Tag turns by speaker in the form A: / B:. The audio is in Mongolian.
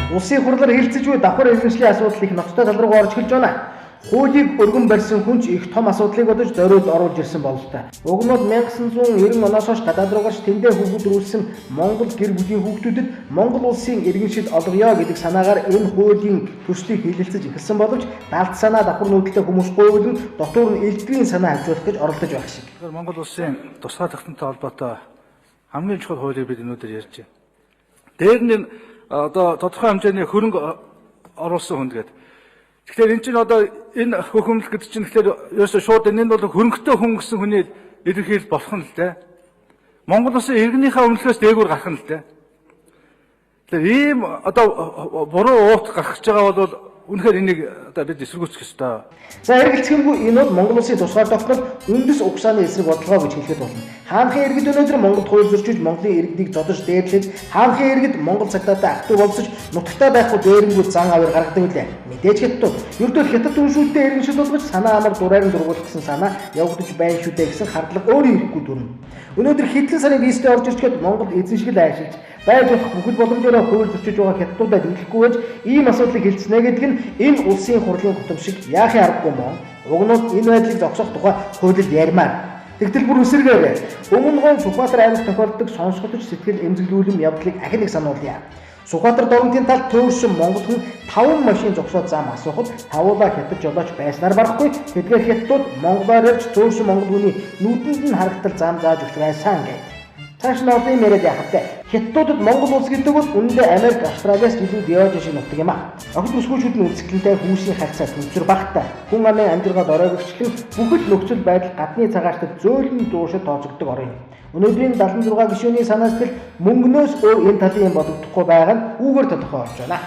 A: Улсын хурлаар хэлэлцэж буй давхар иргэншлийн асуудал их ноцтой тал руу орж эхэлж байна. Хуулийг өргөн барьсан хүн ч их том асуудлыг бодож зориуд оруулж ирсэн бололтой. Угнууд 1990 оноос хойш гадаад руу гарч тэндээ хөгжүүлсэн Монгол гэр бүлийн хүүхдүүдэд Монгол улсын иргэншил олгоё гэдэг санаагаар энэ хуулийн төслийг хэлэлцэж эхэлсэн боловч далд санаа давхар нүүдэлтэй хүмүүс гуйвлан дотор нь элдвийн санаа хавжуулах гэж оролдож байх шиг.
B: Монгол улсын тусгай тогтнолтой холбоотой хамгийн чухал хуулийг бид өнөөдөр ярьж байна. Дээр нь одоо тодорхой хэмжээний хөрөнгө оруулсан хүнд гэдэг. Тэгэхээр эн чинь одоо энэ хөхөмлөх гэдэг чинь тэгэхээр ерөөсөө шууд энэ нь бол хөрөнгөтэй хүн гэсэн хүний илэрхийлэл болох нь л дээ. Монгол улсын иргэнийхээ өмнөхөөс дээгүүр гарах нь л дээ. Тэгэхээр ийм одоо буруу уут гаргаж байгаа бол үнэхээр энийг одоо бид эсэргүүцэх ёстой.
A: За хэрэгэлцгэнгүй энэ бол Монгол улсын тусгай тогтнол үндэс угсааны эсрэг бодлого гэж хэлэхэд болно. Хаанхын иргэд өнөөдөр Монголд хууль зөрчиж Монголын иргэдийг зодож дээрлэж хаанхын иргэд Монгол цагтаатай ах トゥ болцож нутагтаа байхгүй дээрэнгүү зан аваар гаргадаг үлээ. Мэдээж хятад. Ердөө хятад үншүүлтэй иргэншил болгож санаа амар дураарин дургуулах гэсэн санаа явагдаж байна шүү дээ гэсэн хардлага өөрөө ирэхгүй дүрнэ. Өнөөдөр хэдэн сарын визтэй орж ирчихэд Монгол эзэншил айшилж байж болох бүхэл боломжоор хууль зөрчиж байгаа хятадуудад дийлэхгүй байж ийм асуудлыг хэлцэнэ гэдэг нь энэ улсын хурлын гутам шиг яахын аргагүй мөн. Угнууд энэ байдлыг зогсоох тухай хуулинд ярмаар. Тэгтэл бүр үсэргээрээ өмнө нь Сүхбаатар аймагт тохиолддог сонсгодож сэтгэл эмзэглүүлэм явдлыг ахин нэг сануулъя. Сүхбаатар дорнотын талд төөрсөн монгол хүн 5 машин зогсоод зам асуухад тавуулаа хятад жолооч байснаар барахгүй. Тэдгээр хятадууд монголоор ярьж төөрсөн монгол хүний нүдэнд нь харагдтал зам зааж өгч байсан гэдэг. Цааш нь олон юм яриад яхав те. Хятадуудад Монгол улс гэдэг бол үүндээ Америк, Австралиас илүү Диожин шиг нутаг юм а. Охид бүсгүйчүүд нь үзэсгэлэнтэй хүүсийн харьцаа төвчөр багтаа. Хүн амын амьдралд оройгчлэн бүхэл нөхцөл байдал гадны цагаартад зөөлөн дуушид тооцогддог орон юм. Өнөөдрийн 76 гишүүний санаа сэтгэл мөнгнөөс өөр энэ талын юм бодогдохгүй байгаа нь үүгээр тодорхой болж байна.